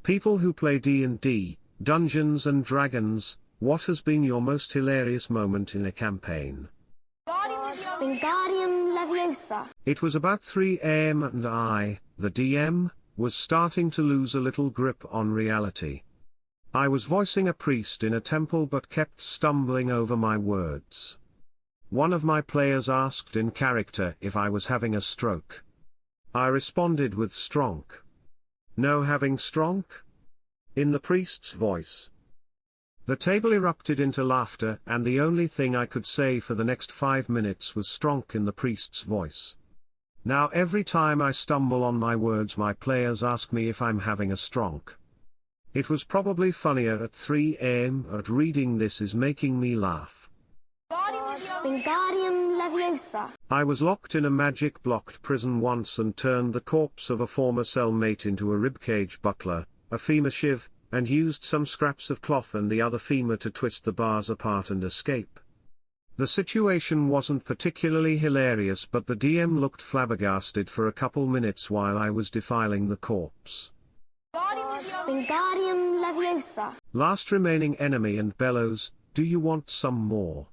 People who play D&D, Dungeons and Dragons, what has been your most hilarious moment in a campaign? Wingardium Leviosa. It was about 3 AM and I, the DM, was starting to lose a little grip on reality. I was voicing a priest in a temple but kept stumbling over my words. One of my players asked in character if I was having a stroke. I responded with stronk. No having stronk? In the priest's voice. The table erupted into laughter, and the only thing I could say for the next 5 minutes was stronk in the priest's voice. Now every time I stumble on my words, my players ask me if I'm having a stronk. It was probably funnier at 3 AM, but reading this is making me laugh. Wingardium Leviosa. I was locked in a magic-blocked prison once and turned the corpse of a former cellmate into a ribcage buckler, a femur shiv, and used some scraps of cloth and the other femur to twist the bars apart and escape. The situation wasn't particularly hilarious, but the DM looked flabbergasted for a couple minutes while I was defiling the corpse. Wingardium Leviosa. Last remaining enemy and bellows, do you want some more?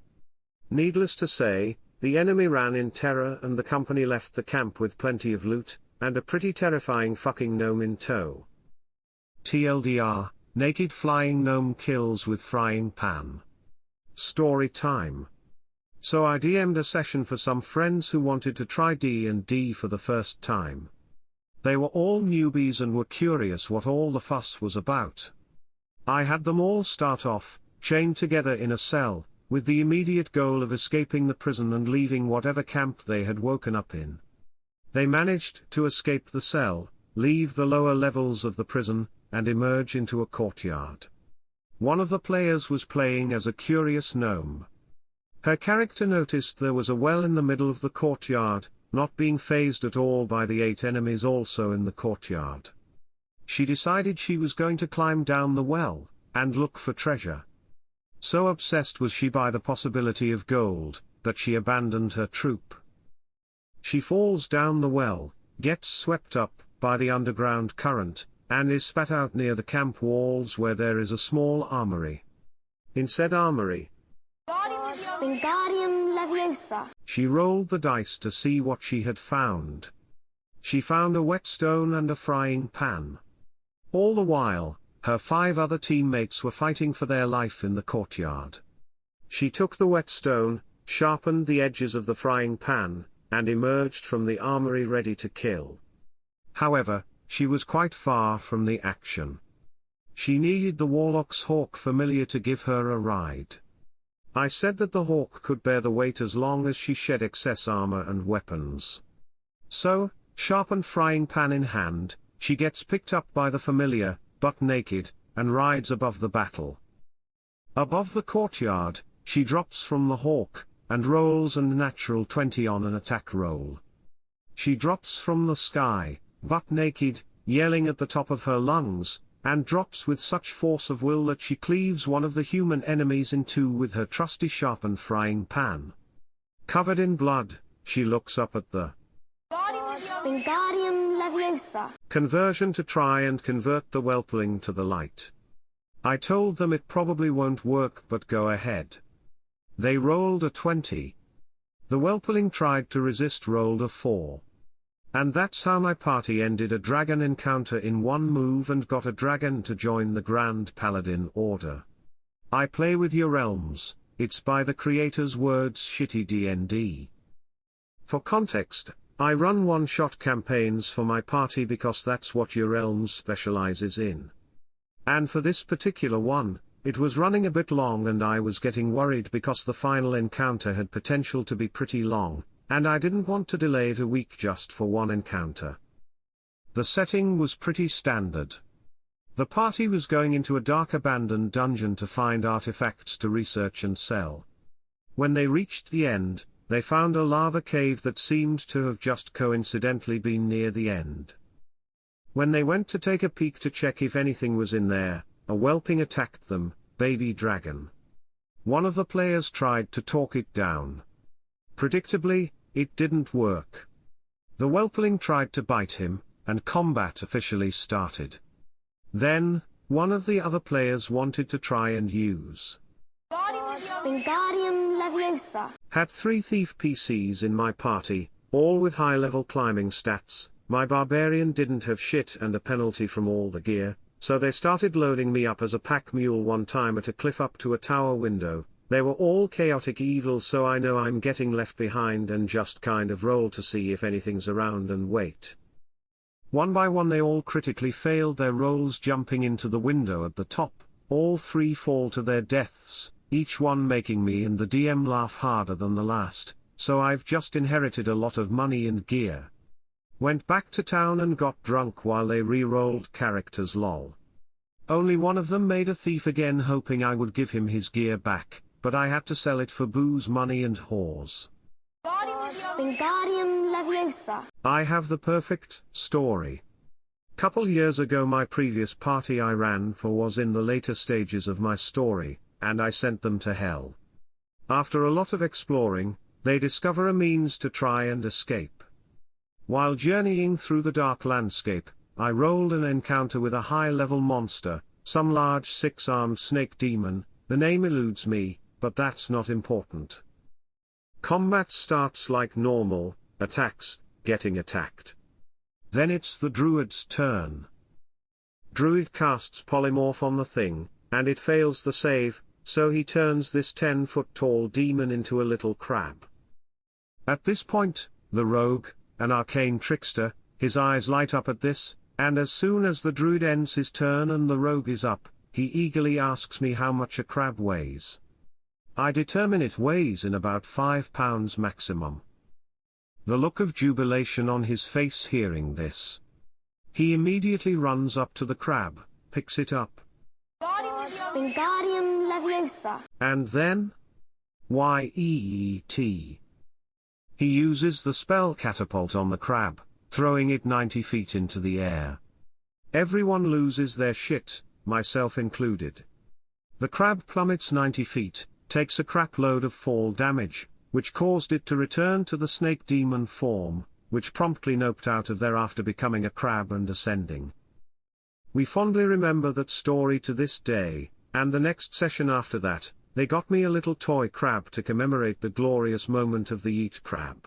Needless to say, the enemy ran in terror and the company left the camp with plenty of loot, and a pretty terrifying fucking gnome in tow. TLDR, naked flying gnome kills with frying pan. Story time. So I DM'd a session for some friends who wanted to try D&D for the first time. They were all newbies and were curious what all the fuss was about. I had them all start off, chained together in a cell, with the immediate goal of escaping the prison and leaving whatever camp they had woken up in. They managed to escape the cell, leave the lower levels of the prison, and emerge into a courtyard. One of the players was playing as a curious gnome. Her character noticed there was a well in the middle of the courtyard, not being fazed at all by the 8 enemies also in the courtyard. She decided she was going to climb down the well, and look for treasure. So obsessed was she by the possibility of gold, that she abandoned her troop. She falls down the well, gets swept up by the underground current, and is spat out near the camp walls where there is a small armory. In said armory, Wingardium Leviosa. She rolled the dice to see what she had found. She found a whetstone and a frying pan. All the while, her 5 other teammates were fighting for their life in the courtyard. She took the whetstone, sharpened the edges of the frying pan, and emerged from the armory ready to kill. However, she was quite far from the action. She needed the warlock's hawk familiar to give her a ride. I said that the hawk could bear the weight as long as she shed excess armor and weapons. So, sharpened frying pan in hand, she gets picked up by the familiar, butt naked, and rides above the battle. Above the courtyard, she drops from the hawk, and rolls an natural 20 on an attack roll. She drops from the sky, butt naked, yelling at the top of her lungs, and drops with such force of will that she cleaves one of the human enemies in 2 with her trusty sharpened frying pan. Covered in blood, she looks up at the Wingardium Leviosa. Conversion to try and convert the whelpling to the light. I told them it probably won't work, but go ahead. They rolled a 20. The whelpling tried to resist, rolled a 4. And that's how my party ended a dragon encounter in 1 move and got a dragon to join the Grand Paladin Order. I play with your realms, it's by the creator's words shitty D&D. For context, I run one-shot campaigns for my party because that's what your realms specializes in. And for this particular one, it was running a bit long and I was getting worried because the final encounter had potential to be pretty long, and I didn't want to delay it a week just for one encounter. The setting was pretty standard. The party was going into a dark abandoned dungeon to find artifacts to research and sell. When they reached the end, they found a lava cave that seemed to have just coincidentally been near the end. When they went to take a peek to check if anything was in there, a whelping attacked them, baby dragon. One of the players tried to talk it down. Predictably, it didn't work. The whelpling tried to bite him, and combat officially started. Then, one of the other players wanted to try and use. Wingardium Leviosa. Had 3 thief PCs in my party, all with high-level climbing stats. My barbarian didn't have shit and a penalty from all the gear, so they started loading me up as a pack mule one time at a cliff up to a tower window. They were all chaotic evil, so I know I'm getting left behind and just kind of roll to see if anything's around and wait. One by one they all critically failed their rolls, jumping into the window at the top. All 3 fall to their deaths, each one making me and the DM laugh harder than the last, so I've just inherited a lot of money and gear. Went back to town and got drunk while they re-rolled characters, lol. Only one of them made a thief again, hoping I would give him his gear back, but I had to sell it for booze, money and whores. Wingardium Leviosa. I have the perfect story. Couple years ago my previous party I ran for was in the later stages of my story, and I sent them to hell. After a lot of exploring, they discover a means to try and escape. While journeying through the dark landscape, I rolled an encounter with a high-level monster, some large 6-armed snake demon. The name eludes me, but that's not important. Combat starts like normal, attacks, getting attacked. Then it's the druid's turn. Druid casts polymorph on the thing, and it fails the save, so he turns this 10-foot-tall demon into a little crab. At this point, the rogue, an arcane trickster, his eyes light up at this, and as soon as the druid ends his turn and the rogue is up, he eagerly asks me how much a crab weighs. I determine it weighs in about 5 pounds maximum. The look of jubilation on his face hearing this. He immediately runs up to the crab, picks it up. Wingardium Leviosa. And then? Yeet. He uses the spell catapult on the crab, throwing it 90 feet into the air. Everyone loses their shit, myself included. The crab plummets 90 feet, takes a crap load of fall damage, which caused it to return to the snake demon form, which promptly noped out of there after becoming a crab and ascending. We fondly remember that story to this day, and the next session after that, they got me a little toy crab to commemorate the glorious moment of the Yeet crab.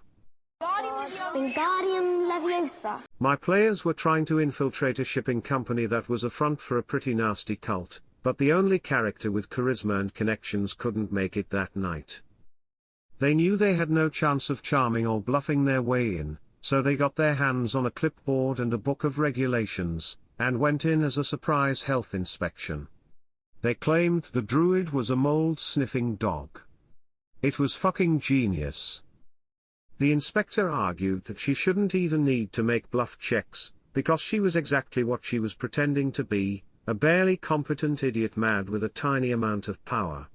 Wingardium Leviosa. My players were trying to infiltrate a shipping company that was a front for a pretty nasty cult, but the only character with charisma and connections couldn't make it that night. They knew they had no chance of charming or bluffing their way in, so they got their hands on a clipboard and a book of regulations, and went in as a surprise health inspection. They claimed the druid was a mold-sniffing dog. It was fucking genius. The inspector argued that she shouldn't even need to make bluff checks, because she was exactly what she was pretending to be, a barely competent idiot mad with a tiny amount of power.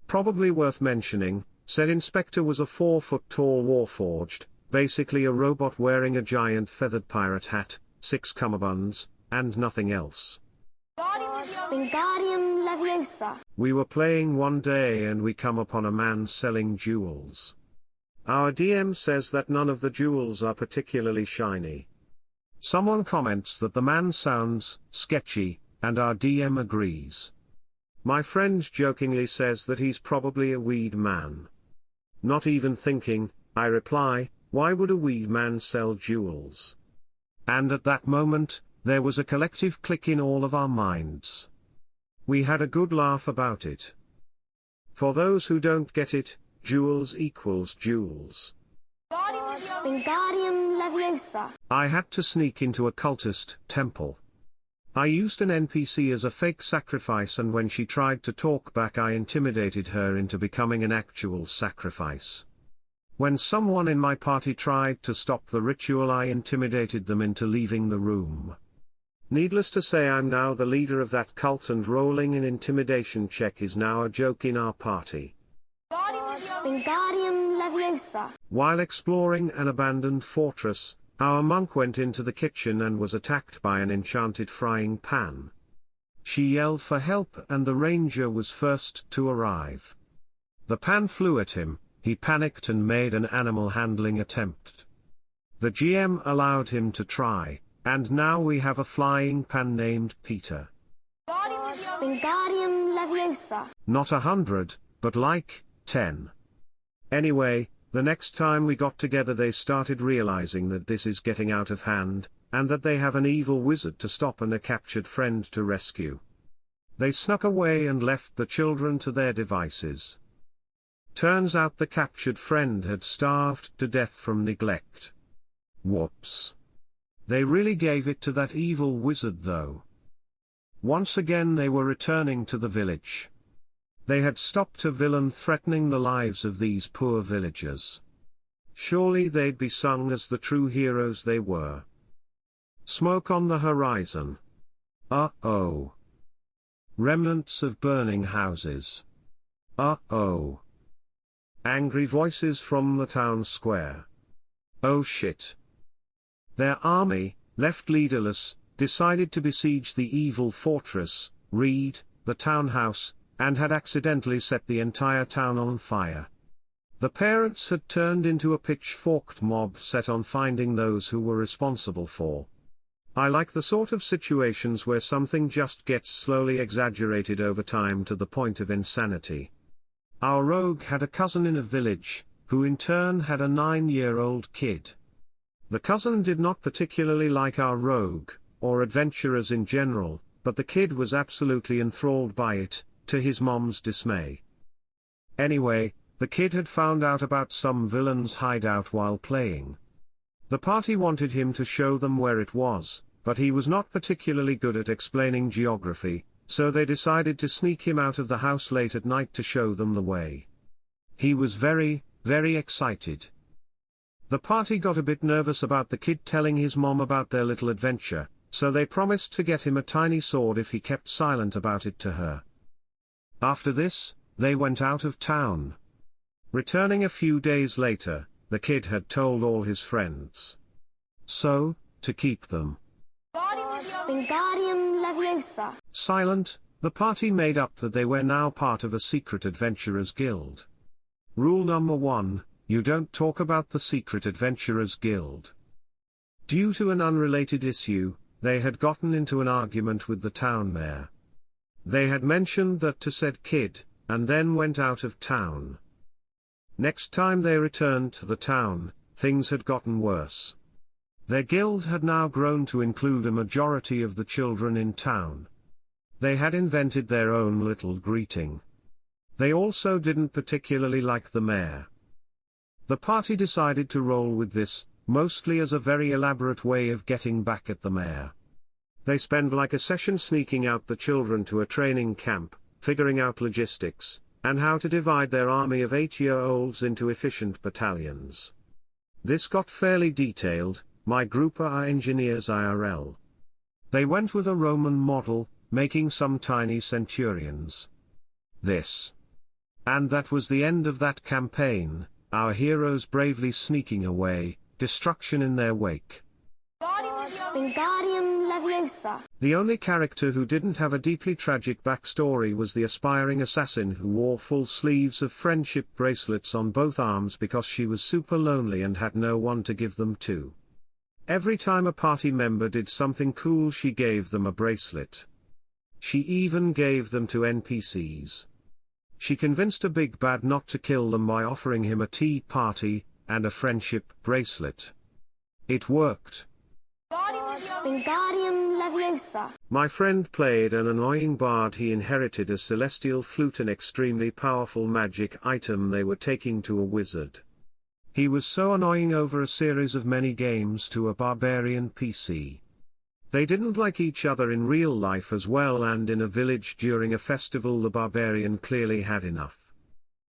Probably worth mentioning, said inspector was a 4-foot-tall warforged, basically a robot wearing a giant feathered pirate hat, 6 cummerbunds, and nothing else. Wingardium Leviosa. We were playing one day and we come upon a man selling jewels. Our DM says that none of the jewels are particularly shiny. Someone comments that the man sounds sketchy, and our DM agrees. My friend jokingly says that he's probably a weed man. Not even thinking, I reply, why would a weed man sell jewels? And at that moment, there was a collective click in all of our minds. We had a good laugh about it. For those who don't get it, jewels equals jewels. Wingardium Leviosa. I had to sneak into a cultist temple. I used an NPC as a fake sacrifice, and when she tried to talk back I intimidated her into becoming an actual sacrifice. When someone in my party tried to stop the ritual I intimidated them into leaving the room. Needless to say I'm now the leader of that cult, and rolling an intimidation check is now a joke in our party. Wingardium Leviosa. While exploring an abandoned fortress, our monk went into the kitchen and was attacked by an enchanted frying pan. She yelled for help and the ranger was first to arrive. The pan flew at him, he panicked and made an animal handling attempt. The GM allowed him to try, And now we have a flying pan named Peter. Wingardium Leviosa. Not 100, but like 10. Anyway, the next time we got together they started realizing that this is getting out of hand, and that they have an evil wizard to stop and a captured friend to rescue. They snuck away and left the children to their devices. Turns out the captured friend had starved to death from neglect. Whoops. They really gave it to that evil wizard though. Once again they were returning to the village. They had stopped a villain threatening the lives of these poor villagers. Surely they'd be sung as the true heroes they were. Smoke on the horizon. Uh-oh. Remnants of burning houses. Uh-oh. Angry voices from the town square. Oh shit. Their army, left leaderless, decided to besiege the evil fortress, Reed, the townhouse, and had accidentally set the entire town on fire. The parents had turned into a pitchforked mob set on finding those who were responsible for. I like the sort of situations where something just gets slowly exaggerated over time to the point of insanity. Our rogue had a cousin in a village, who in turn had a 9-year-old kid. The cousin did not particularly like our rogue, or adventurers in general, but the kid was absolutely enthralled by it, to his mom's dismay. Anyway, the kid had found out about some villain's hideout while playing. The party wanted him to show them where it was, but he was not particularly good at explaining geography, so they decided to sneak him out of the house late at night to show them the way. He was very, very excited. The party got a bit nervous about the kid telling his mom about their little adventure, so they promised to get him a tiny sword if he kept silent about it to her. After this, they went out of town. Returning a few days later, the kid had told all his friends. So, to keep them Wingardium Leviosa. silent, the party made up that they were now part of a secret adventurers guild. Rule number 1, you don't talk about the secret adventurers guild. Due to an unrelated issue, they had gotten into an argument with the town mayor. They had mentioned that to said kid, and then went out of town. Next time they returned to the town, things had gotten worse. Their guild had now grown to include a majority of the children in town. They had invented their own little greeting. They also didn't particularly like the mayor. The party decided to roll with this, mostly as a very elaborate way of getting back at the mayor. They spend like a session sneaking out the children to a training camp, figuring out logistics, and how to divide their army of 8-year-olds into efficient battalions. This got fairly detailed. My group are engineers IRL. They went with a Roman model, making some tiny centurions. This. And that was the end of that campaign, our heroes bravely sneaking away, destruction in their wake. Wingardium Leviosa. The only character who didn't have a deeply tragic backstory was the aspiring assassin who wore full sleeves of friendship bracelets on both arms because she was super lonely and had no one to give them to. Every time a party member did something cool she gave them a bracelet. She even gave them to NPCs. She convinced a big bad not to kill them by offering him a tea party, and a friendship bracelet. It worked. Wingardium Leviosa. My friend played an annoying bard. He inherited a celestial flute, an extremely powerful magic item they were taking to a wizard. He was so annoying over a series of many games to a barbarian PC. They didn't like each other in real life as well, and in a village during a festival the barbarian clearly had enough.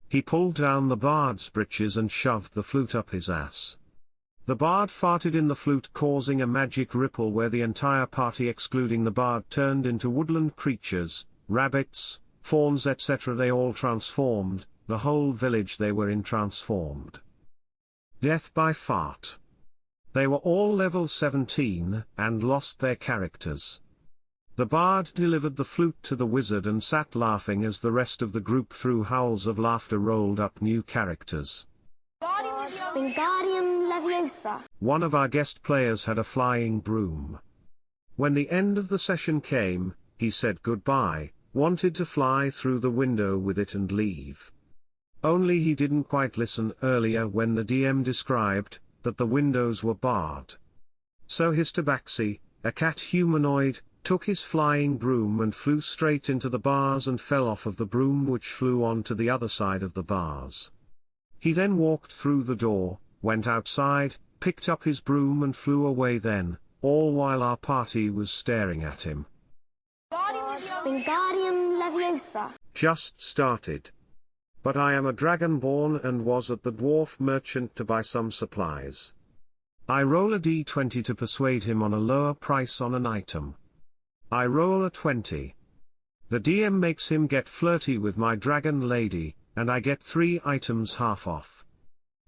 He pulled down the bard's breeches and shoved the flute up his ass. The bard farted in the flute, causing a magic ripple where the entire party excluding the bard turned into woodland creatures, rabbits, fawns etc. They all transformed, the whole village they were in transformed. Death by fart. They were all level 17, and lost their characters. The bard delivered the flute to the wizard and sat laughing as the rest of the group through howls of laughter rolled up new characters. Wingardium Leviosa. One of our guest players had a flying broom. When the end of the session came, he said goodbye, wanted to fly through the window with it and leave. Only he didn't quite listen earlier when the DM described that the windows were barred. So his tabaxi, a cat humanoid, took his flying broom and flew straight into the bars and fell off of the broom, which flew on to the other side of the bars. He then walked through the door, went outside, picked up his broom and flew away then, all while our party was staring at him. Wingardium Leviosa. Just started. But I am a dragonborn and was at the dwarf merchant to buy some supplies. I roll a d20 to persuade him on a lower price on an item. I roll a 20. The DM makes him get flirty with my dragon lady, and I get 3 items half off.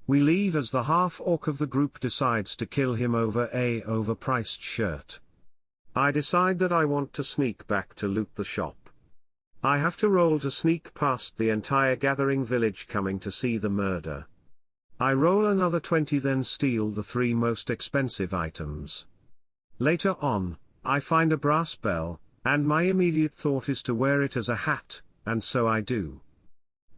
We leave as the half-orc of the group decides to kill him over a overpriced shirt. I decide that I want to sneak back to loot the shop. I have to roll to sneak past the entire gathering village coming to see the murder. I roll another 20, then steal the 3 most expensive items. Later on, I find a brass bell, and my immediate thought is to wear it as a hat, and so I do.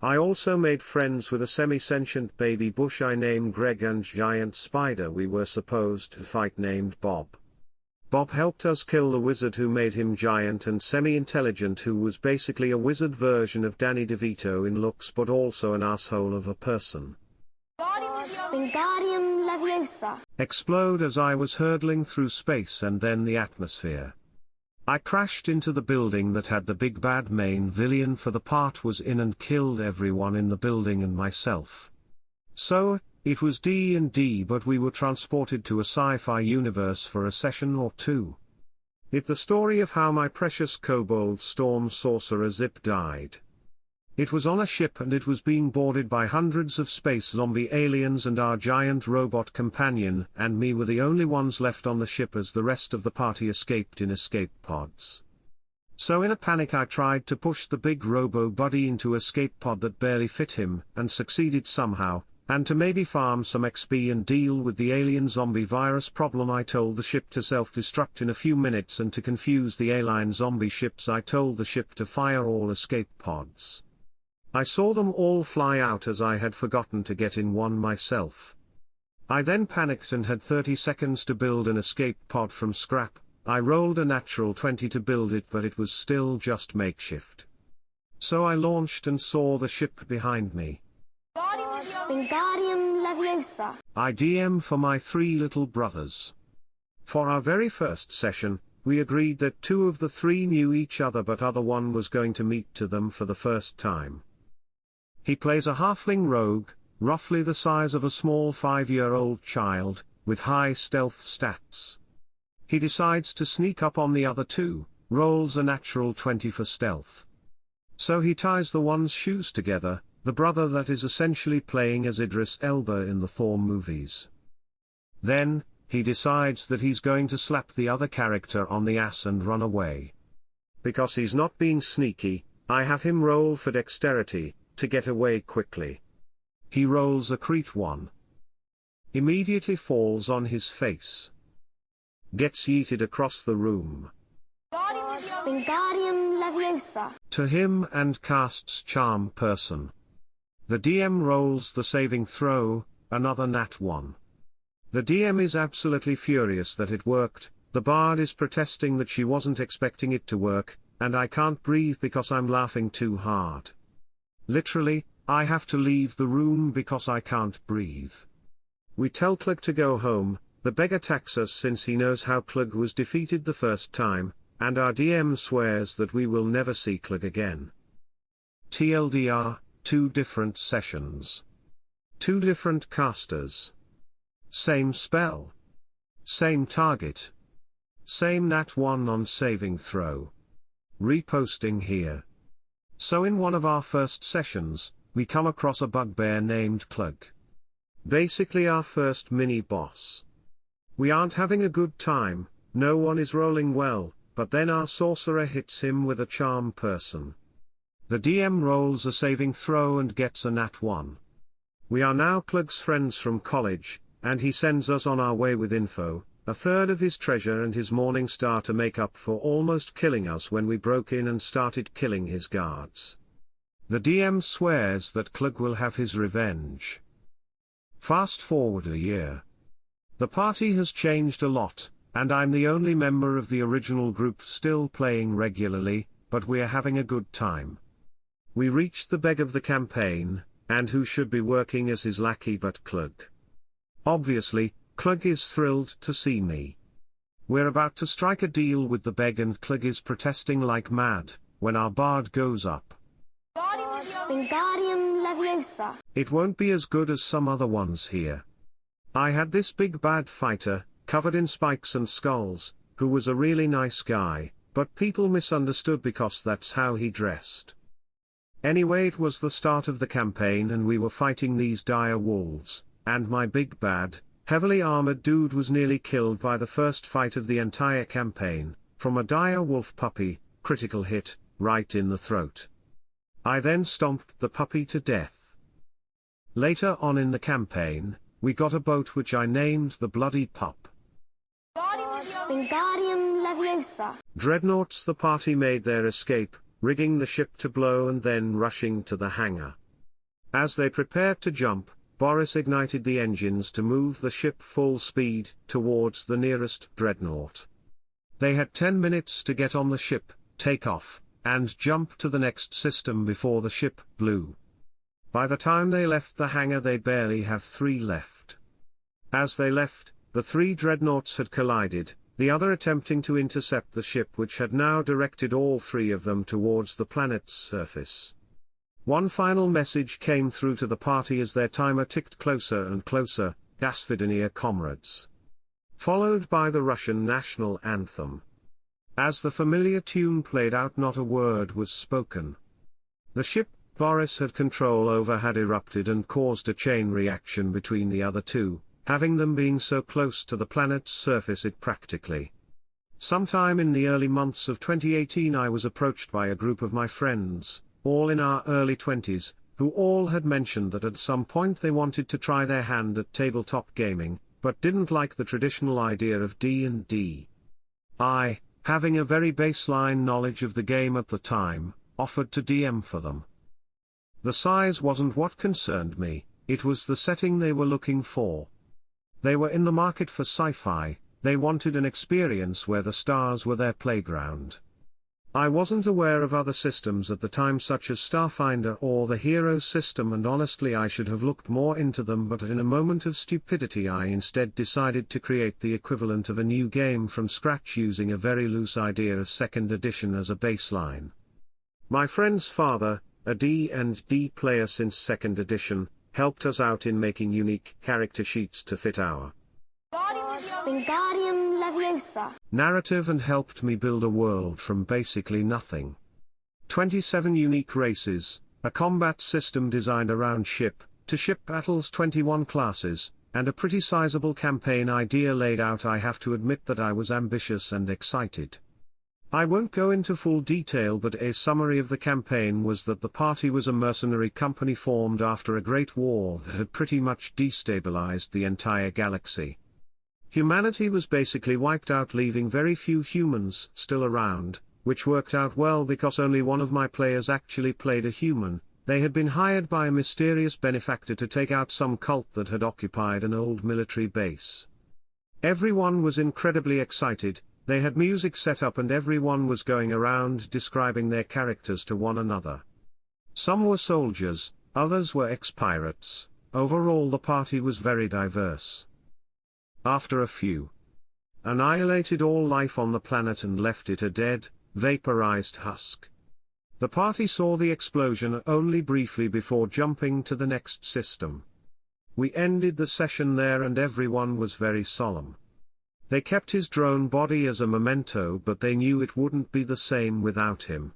I also made friends with a semi-sentient baby bush I named Greg and giant spider we were supposed to fight named Bob. Bob helped us kill the wizard who made him giant and semi-intelligent, who was basically a wizard version of Danny DeVito in looks but also an asshole of a person. Wingardium Leviosa. Explode as I was hurtling through space and then the atmosphere. I crashed into the building that had the big bad main villain for the part was in and killed everyone in the building and myself. So, it was D&D, but we were transported to a sci-fi universe for a session or 2. It's the story of how my precious kobold storm sorcerer Zip died. It was on a ship and it was being boarded by hundreds of space zombie aliens, and our giant robot companion and me were the only ones left on the ship as the rest of the party escaped in escape pods. So in a panic I tried to push the big robo-buddy into escape pod that barely fit him, and succeeded somehow, and to maybe farm some XP and deal with the alien zombie virus problem I told the ship to self-destruct in a few minutes, and to confuse the alien zombie ships I told the ship to fire all escape pods. I saw them all fly out as I had forgotten to get in one myself. I then panicked and had 30 seconds to build an escape pod from scrap. I rolled a natural 20 to build it, but it was still just makeshift. So I launched and saw the ship behind me. Wingardium Leviosa. I DM for my 3 little brothers. For our very first session, we agreed that 2 of the 3 knew each other, but other one was going to meet to them for the first time. He plays a halfling rogue, roughly the size of a small 5-year-old child, with high stealth stats. He decides to sneak up on the other 2, rolls a natural 20 for stealth. So he ties the one's shoes together, the brother that is essentially playing as Idris Elba in the Thor movies. Then, he decides that he's going to slap the other character on the ass and run away. Because he's not being sneaky, I have him roll for dexterity, to get away quickly. He rolls a crit 1. Immediately falls on his face. Gets yeeted across the room. Wingardium Leviosa. To him and casts Charm Person. The DM rolls the saving throw, another nat 1. The DM is absolutely furious that it worked, the bard is protesting that she wasn't expecting it to work, and I can't breathe because I'm laughing too hard. Literally, I have to leave the room because I can't breathe. We tell Clug to go home. The beggar attacks us since he knows how Clug was defeated the first time, and our DM swears that we will never see Clug again. TLDR, 2 different sessions. 2 different casters. Same spell. Same target. Same nat 1 on saving throw. Reposting here. So in one of our first sessions, we come across a bugbear named Clug. Basically our first mini-boss. We aren't having a good time, no one is rolling well, but then our sorcerer hits him with a Charm Person. The DM rolls a saving throw and gets a nat 1. We are now Clug's friends from college, and he sends us on our way with info, a third of his treasure and his morning star to make up for almost killing us when we broke in and started killing his guards. The DM swears that Klug will have his revenge. Fast forward a year. The party has changed a lot, and I'm the only member of the original group still playing regularly, but we're having a good time. We reached the beg of the campaign, and who should be working as his lackey but Klug. Obviously, Klug is thrilled to see me. We're about to strike a deal with the beg and Klug is protesting like mad, when our bard goes up. Wingardium Leviosa. It won't be as good as some other ones here. I had this big bad fighter, covered in spikes and skulls, who was a really nice guy, but people misunderstood because that's how he dressed. Anyway, it was the start of the campaign and we were fighting these dire wolves, and my big bad, heavily armored dude was nearly killed by the first fight of the entire campaign, from a dire wolf puppy, critical hit, right in the throat. I then stomped the puppy to death. Later on in the campaign, we got a boat which I named the Bloody Pup. Wingardium Leviosa. Dreadnoughts. The party made their escape, rigging the ship to blow and then rushing to the hangar. As they prepared to jump, Boris ignited the engines to move the ship full speed towards the nearest dreadnought. They had 10 minutes to get on the ship, take off, and jump to the next system before the ship blew. By the time they left the hangar they barely have 3 left. As they left, the 3 dreadnoughts had collided, the other attempting to intercept the ship which had now directed all 3 of them towards the planet's surface. One final message came through to the party as their timer ticked closer and closer, Dasvidania comrades. Followed by the Russian national anthem. As the familiar tune played out, not a word was spoken. The ship Boris had control over had erupted and caused a chain reaction between the other 2, having them being so close to the planet's surface it practically. Sometime in the early months of 2018 I was approached by a group of my friends, all in our early 20s, who all had mentioned that at some point they wanted to try their hand at tabletop gaming, but didn't like the traditional idea of D&D. I, having a very baseline knowledge of the game at the time, offered to DM for them. The size wasn't what concerned me, it was the setting they were looking for. They were in the market for sci-fi, they wanted an experience where the stars were their playground. I wasn't aware of other systems at the time such as Starfinder or the Hero system, and honestly I should have looked more into them, but in a moment of stupidity I instead decided to create the equivalent of a new game from scratch using a very loose idea of 2nd edition as a baseline. My friend's father, a D&D player since 2nd edition, helped us out in making unique character sheets to fit our Wingardium Leviosa. narrative and helped me build a world from basically nothing. 27 unique races, a combat system designed around ship-to-ship battles, 21 classes, and a pretty sizable campaign idea laid out. I have to admit that I was ambitious and excited. I won't go into full detail, but a summary of the campaign was that the party was a mercenary company formed after a great war that had pretty much destabilized the entire galaxy. Humanity was basically wiped out, leaving very few humans still around, which worked out well because only one of my players actually played a human. They had been hired by a mysterious benefactor to take out some cult that had occupied an old military base. Everyone was incredibly excited, they had music set up and everyone was going around describing their characters to one another. Some were soldiers, others were ex-pirates, overall the party was very diverse. After a few annihilated all life on the planet and left it a dead, vaporized husk. The party saw the explosion only briefly before jumping to the next system. We ended the session there and everyone was very solemn. They kept his drone body as a memento, but they knew it wouldn't be the same without him.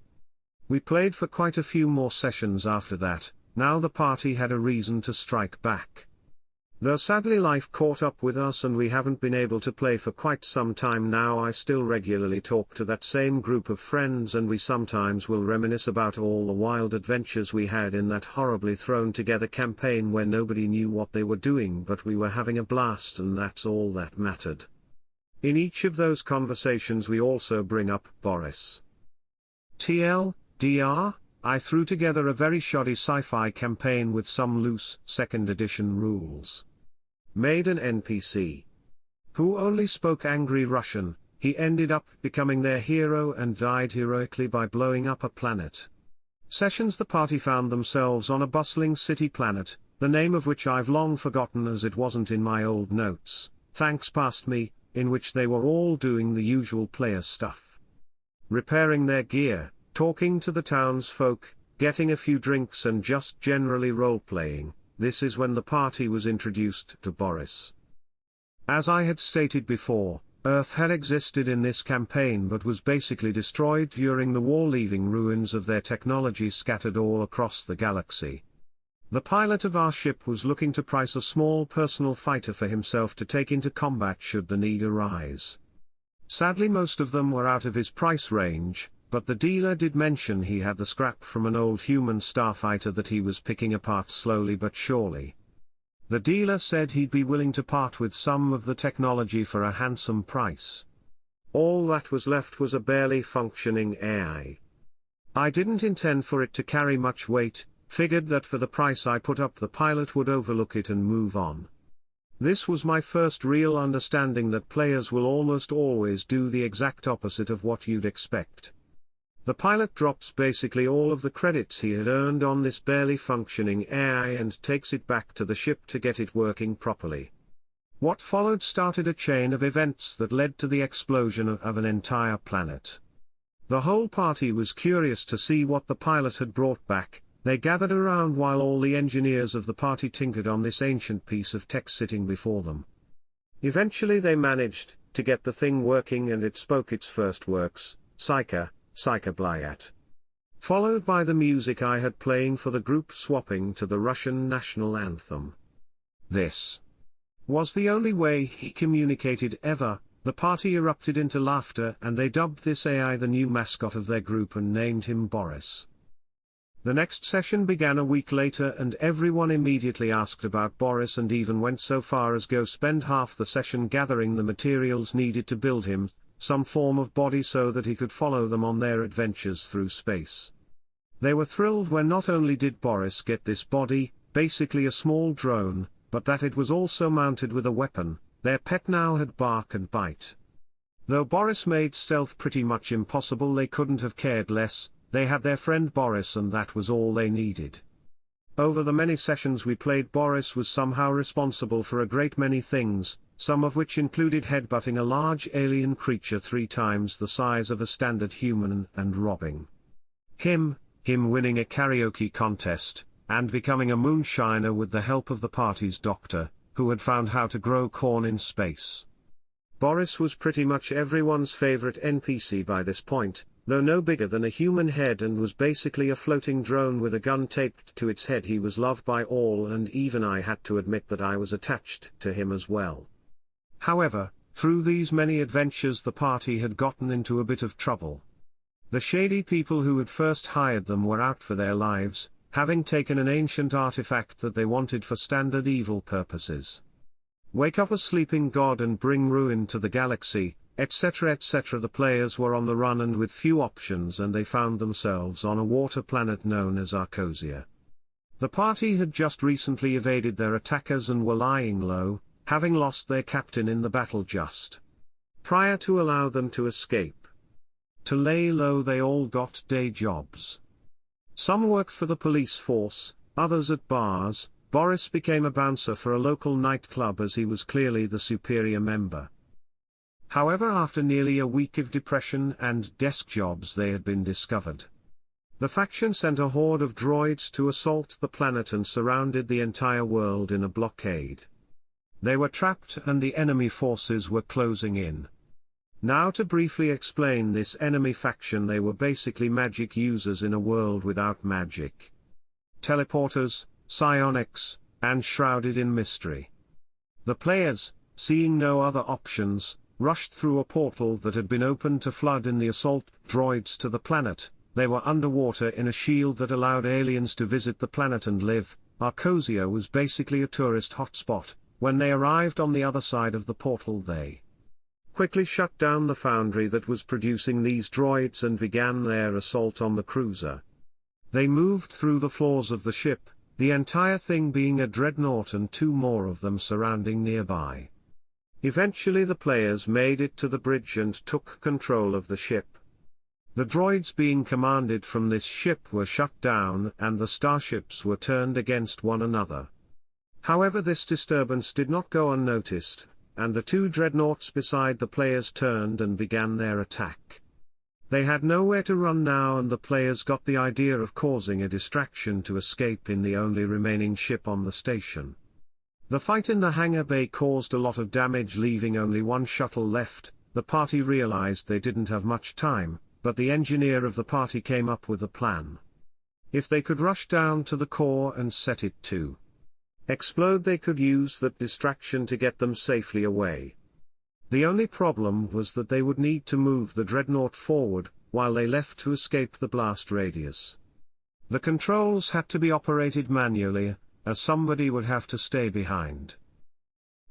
We played for quite a few more sessions after that. Now the party had a reason to strike back. Though sadly life caught up with us and we haven't been able to play for quite some time now, I still regularly talk to that same group of friends and we sometimes will reminisce about all the wild adventures we had in that horribly thrown together campaign where nobody knew what they were doing, but we were having a blast and that's all that mattered. In each of those conversations we also bring up Boris. TLDR, I threw together a very shoddy sci-fi campaign with some loose second edition rules. Made an NPC who only spoke angry Russian. He ended up becoming their hero and died heroically by blowing up a planet. Sessions: the party found themselves on a bustling city planet, the name of which I've long forgotten as it wasn't in my old notes, thanks past me, in which they were all doing the usual player stuff. Repairing their gear, talking to the townsfolk, getting a few drinks and just generally role-playing. This is when the party was introduced to Boris. As I had stated before, Earth had existed in this campaign but was basically destroyed during the war, leaving ruins of their technology scattered all across the galaxy. The pilot of our ship was looking to price a small personal fighter for himself to take into combat should the need arise. Sadly, most of them were out of his price range, but the dealer did mention he had the scrap from an old human starfighter that he was picking apart slowly but surely. The dealer said he'd be willing to part with some of the technology for a handsome price. All that was left was a barely functioning AI. I didn't intend for it to carry much weight, figured that for the price I put up the pilot would overlook it and move on. This was my first real understanding that players will almost always do the exact opposite of what you'd expect. The pilot drops basically all of the credits he had earned on this barely functioning AI and takes it back to the ship to get it working properly. What followed started a chain of events that led to the explosion of an entire planet. The whole party was curious to see what the pilot had brought back. They gathered around while all the engineers of the party tinkered on this ancient piece of tech sitting before them. Eventually they managed to get the thing working and it spoke its first works, Psycha Blyat. Followed by the music I had playing for the group swapping to the Russian national anthem. This was the only way he communicated ever. The party erupted into laughter and they dubbed this AI the new mascot of their group and named him Boris. The next session began a week later and everyone immediately asked about Boris and even went so far as go spend half the session gathering the materials needed to build him some form of body so that he could follow them on their adventures through space. They were thrilled when not only did Boris get this body, basically a small drone, but that it was also mounted with a weapon. Their pet now had bark and bite. Though Boris made stealth pretty much impossible, they couldn't have cared less. They had their friend Boris and that was all they needed. Over the many sessions we played, Boris was somehow responsible for a great many things, some of which included headbutting a large alien creature 3 times the size of a standard human and robbing him winning a karaoke contest, and becoming a moonshiner with the help of the party's doctor, who had found how to grow corn in space. Boris was pretty much everyone's favorite NPC by this point, though no bigger than a human head and was basically a floating drone with a gun taped to its head. He was loved by all and even I had to admit that I was attached to him as well. However, through these many adventures the party had gotten into a bit of trouble. The shady people who had first hired them were out for their lives, having taken an ancient artifact that they wanted for standard evil purposes. Wake up a sleeping god and bring ruin to the galaxy, etc. etc. The players were on the run and with few options, and they found themselves on a water planet known as Arcosia. The party had just recently evaded their attackers and were lying low, having lost their captain in the battle just prior to allow them to escape. To lay low they all got day jobs. Some worked for the police force, others at bars. Boris became a bouncer for a local nightclub as he was clearly the superior member. However, after nearly a week of depression and desk jobs they had been discovered. The faction sent a horde of droids to assault the planet and surrounded the entire world in a blockade. They were trapped and the enemy forces were closing in. Now to briefly explain this enemy faction, they were basically magic users in a world without magic. Teleporters, psionics, and shrouded in mystery. The players, seeing no other options, rushed through a portal that had been opened to flood in the assault droids to the planet. They were underwater in a shield that allowed aliens to visit the planet and live. Arcosia was basically a tourist hotspot. When they arrived on the other side of the portal, they quickly shut down the foundry that was producing these droids and began their assault on the cruiser. They moved through the floors of the ship, the entire thing being a dreadnought and two more of them surrounding nearby. Eventually the players made it to the bridge and took control of the ship. The droids being commanded from this ship were shut down and the starships were turned against one another. However, this disturbance did not go unnoticed, and the two dreadnoughts beside the players turned and began their attack. They had nowhere to run now, and the players got the idea of causing a distraction to escape in the only remaining ship on the station. The fight in the hangar bay caused a lot of damage, leaving only one shuttle left. The party realized they didn't have much time, but the engineer of the party came up with a plan. If they could rush down to the core and set it to explode, they could use that distraction to get them safely away. The only problem was that they would need to move the dreadnought forward, while they left to escape the blast radius. The controls had to be operated manually, as somebody would have to stay behind.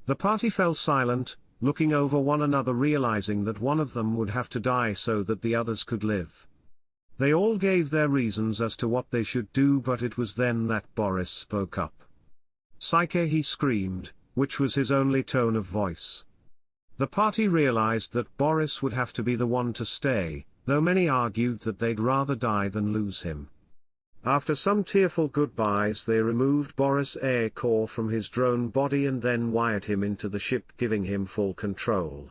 The party fell silent, looking over one another, realizing that one of them would have to die so that the others could live. They all gave their reasons as to what they should do, but it was then that Boris spoke up. "Psyche," he screamed, which was his only tone of voice. The party realized that Boris would have to be the one to stay, though many argued that they'd rather die than lose him. After some tearful goodbyes, they removed Boris' air core from his drone body and then wired him into the ship, giving him full control.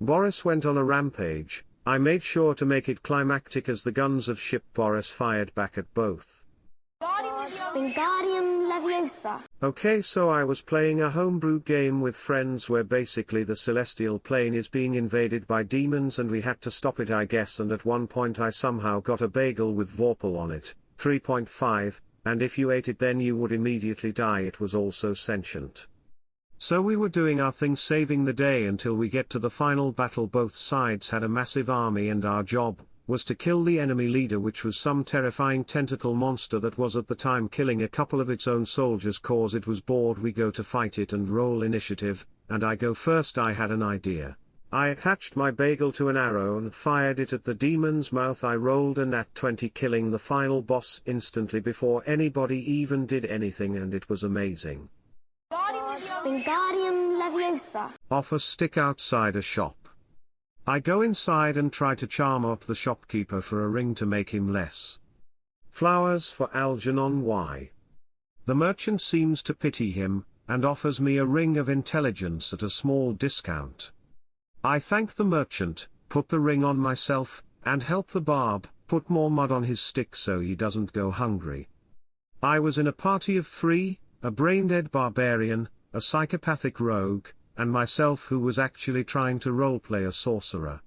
Boris went on a rampage. I made sure to make it climactic as the guns of ship Boris fired back at both. Wingardium Leviosa. Okay, so I was playing a homebrew game with friends where basically the celestial plane is being invaded by demons and we had to stop it, I guess, and at one point I somehow got a bagel with Vorpal on it, 3.5, and if you ate it then you would immediately die. It was also sentient. So we were doing our thing, saving the day until we get to the final battle. Both sides had a massive army and our job was to kill the enemy leader, which was some terrifying tentacle monster that was at the time killing a couple of its own soldiers cause it was bored. We go to fight it and roll initiative, and I go first. I had an idea. I attached my bagel to an arrow and fired it at the demon's mouth. I rolled a nat 20, killing the final boss instantly before anybody even did anything, and it was amazing. Wingardium Leviosa. Off a stick outside a shop. I go inside and try to charm up the shopkeeper for a ring to make him less. Flowers for Algernon Y. The merchant seems to pity him, and offers me a ring of intelligence at a small discount. I thank the merchant, put the ring on myself, and help the barb put more mud on his stick so he doesn't go hungry. I was in a party of 3, a brain-dead barbarian, a psychopathic rogue, and myself, who was actually trying to roleplay a sorcerer.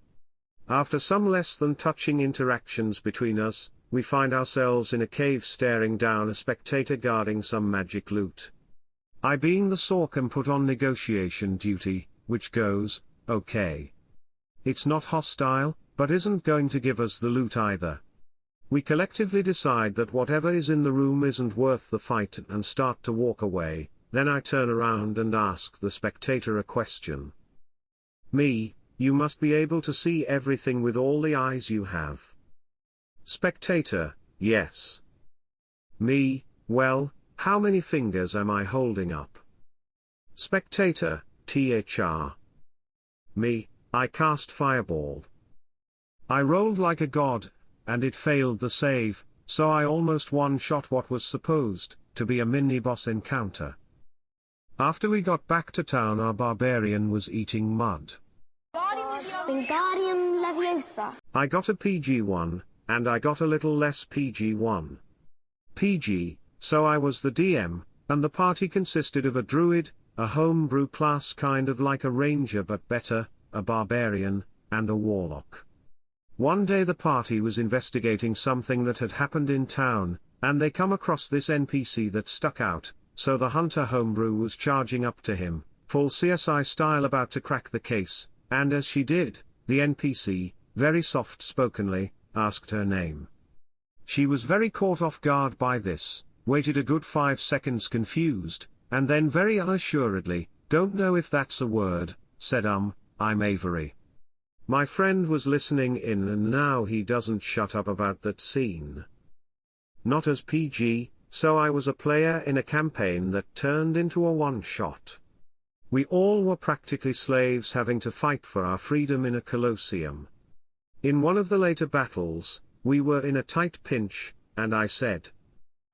After some less than touching interactions between us, we find ourselves in a cave staring down a spectator guarding some magic loot. I, being the Sork, am put on negotiation duty, which goes, okay. It's not hostile, but isn't going to give us the loot either. We collectively decide that whatever is in the room isn't worth the fight and start to walk away. Then I turn around and ask the spectator a question. Me: you must be able to see everything with all the eyes you have. Spectator: yes. Me: well, how many fingers am I holding up? Spectator: thr. Me: I cast fireball. I rolled like a god, and it failed the save, so I almost one-shot what was supposed to be a mini-boss encounter. After we got back to town, our barbarian was eating mud. Wingardium Leviosa. I got a PG-1, and I got a little less PG-1. PG, so I was the DM, and the party consisted of a druid, a homebrew class kind of like a ranger but better, a barbarian, and a warlock. One day the party was investigating something that had happened in town, and they come across this NPC that stuck out. So the hunter homebrew was charging up to him, full CSI style, about to crack the case, and as she did, the NPC, very soft-spokenly, asked her name. She was very caught off guard by this, waited a good 5 seconds confused, and then very unassuredly, "Don't know if that's a word," said I'm Avery. My friend was listening in and now he doesn't shut up about that scene. Not as PG, so I was a player in a campaign that turned into a one-shot. We all were practically slaves having to fight for our freedom in a colosseum. In one of the later battles, we were in a tight pinch, and I said,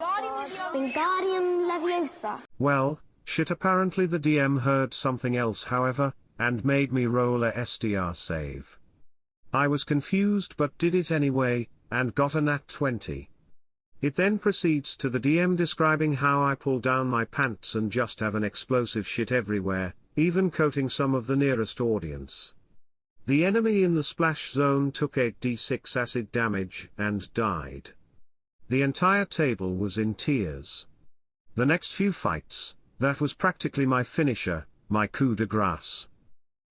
Wingardium Leviosa. well, shit, apparently the DM heard something else however, and made me roll a SDR save. I was confused but did it anyway, and got a nat 20. It then proceeds to the DM describing how I pull down my pants and just have an explosive shit everywhere, even coating some of the nearest audience. The enemy in the splash zone took 8d6 acid damage and died. The entire table was in tears. The next few fights, that was practically my finisher, my coup de grace.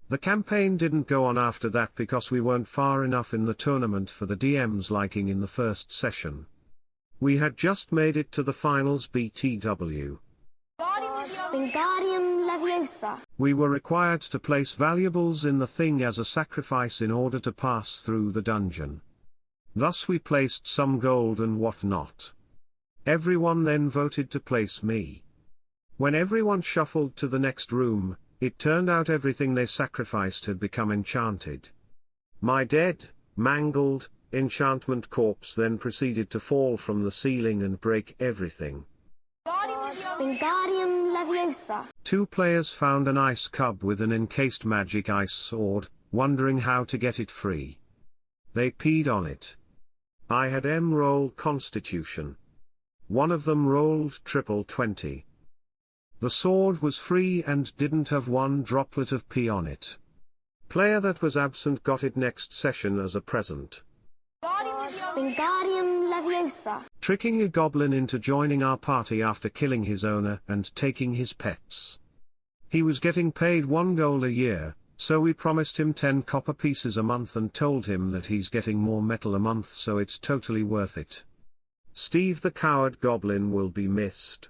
The campaign didn't go on after that because we weren't far enough in the tournament for the DM's liking in the first session. We had just made it to the finals BTW. Wingardium Leviosa. We were required to place valuables in the thing as a sacrifice in order to pass through the dungeon. Thus we placed some gold and whatnot. Everyone then voted to place me. When everyone shuffled to the next room, it turned out everything they sacrificed had become enchanted. My dead, mangled, enchantment corpse then proceeded to fall from the ceiling and break everything. Wingardium Leviosa. 2 players found an ice cub with an encased magic ice sword, wondering how to get it free. They peed on it. I had roll Constitution. One of them rolled triple 20. The sword was free and didn't have one droplet of pee on it. Player that was absent got it next session as a present. Wingardium Leviosa. Tricking a goblin into joining our party after killing his owner and taking his pets. He was getting paid 1 gold a year, so we promised him 10 copper pieces a month and told him that he's getting more metal a month so it's totally worth it. Steve the coward goblin will be missed.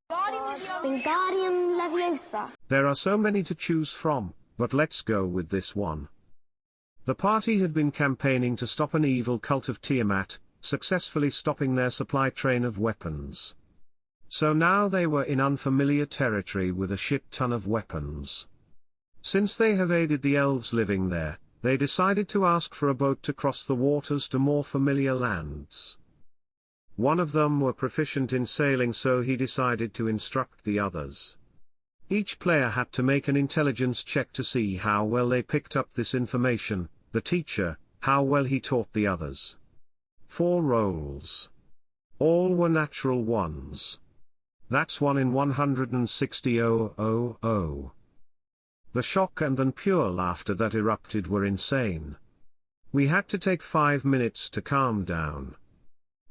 Wingardium Leviosa. There are so many to choose from, but let's go with this one. The party had been campaigning to stop an evil cult of Tiamat, successfully stopping their supply train of weapons. So now they were in unfamiliar territory with a shit ton of weapons. Since they have aided the elves living there, they decided to ask for a boat to cross the waters to more familiar lands. One of them were proficient in sailing, so he decided to instruct the others. Each player had to make an intelligence check to see how well they picked up this information, the teacher, how well he taught the others. 4 rolls. All were natural ones. That's 1 in 160,000. The shock and then pure laughter that erupted were insane. We had to take 5 minutes to calm down.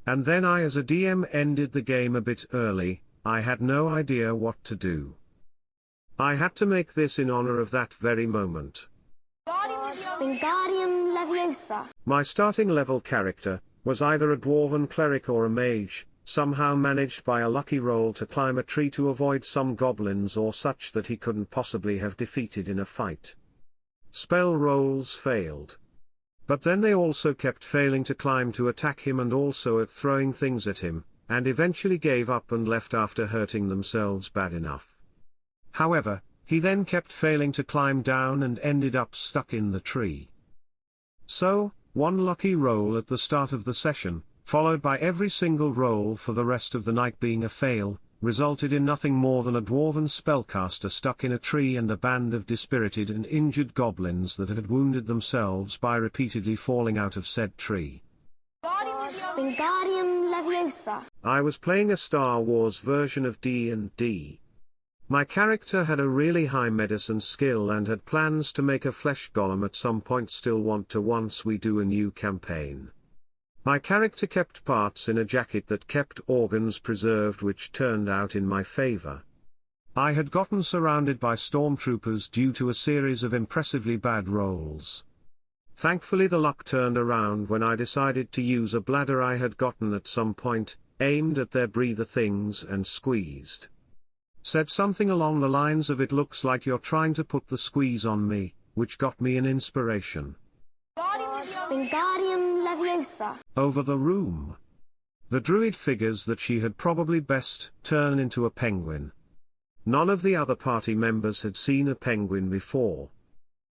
And then I as a DM ended the game a bit early. I had no idea what to do. I had to make this in honor of that very moment. Wingardium Leviosa. My starting level character was either a dwarven cleric or a mage, somehow managed by a lucky roll to climb a tree to avoid some goblins or such that he couldn't possibly have defeated in a fight. Spell rolls failed. But then they also kept failing to climb to attack him and also at throwing things at him, and eventually gave up and left after hurting themselves bad enough. However, he then kept failing to climb down and ended up stuck in the tree. So, 1 lucky roll at the start of the session, followed by every single roll for the rest of the night being a fail, resulted in nothing more than a dwarven spellcaster stuck in a tree and a band of dispirited and injured goblins that had wounded themselves by repeatedly falling out of said tree. Wingardium Leviosa. I was playing a Star Wars version of D&D. My character had a really high medicine skill and had plans to make a flesh golem at some point, still want to once we do a new campaign. My character kept parts in a jacket that kept organs preserved, which turned out in my favor. I had gotten surrounded by stormtroopers due to a series of impressively bad rolls. Thankfully the luck turned around when I decided to use a bladder I had gotten at some point, aimed at their breather things and squeezed. Said something along the lines of, "It looks like you're trying to put the squeeze on me," which got me an inspiration. Wingardium Leviosa. Over the room. The druid figures that she had probably best turn into a penguin. None of the other party members had seen a penguin before.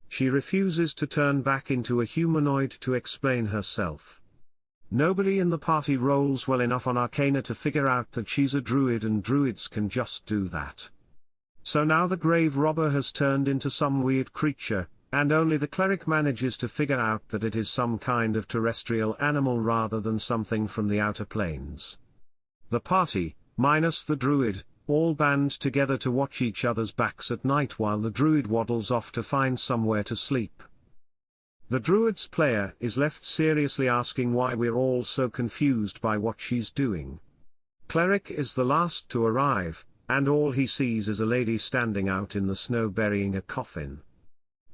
She refuses to turn back into a humanoid to explain herself. Nobody in the party rolls well enough on Arcana to figure out that she's a druid, and druids can just do that. So now the grave robber has turned into some weird creature, and only the cleric manages to figure out that it is some kind of terrestrial animal rather than something from the outer planes. The party, minus the druid, all band together to watch each other's backs at night while the druid waddles off to find somewhere to sleep. The druid's player is left seriously asking why we're all so confused by what she's doing. Cleric is the last to arrive, and all he sees is a lady standing out in the snow burying a coffin.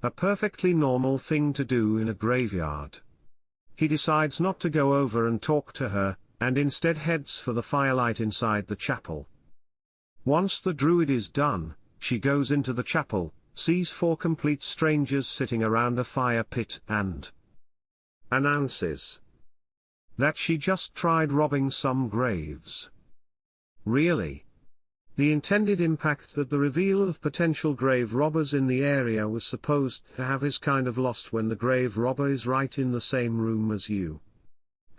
A perfectly normal thing to do in a graveyard. He decides not to go over and talk to her, and instead heads for the firelight inside the chapel. Once the druid is done, she goes into the chapel, sees 4 complete strangers sitting around a fire pit and announces that she just tried robbing some graves. Really? The intended impact that the reveal of potential grave robbers in the area was supposed to have is kind of lost when the grave robber is right in the same room as you.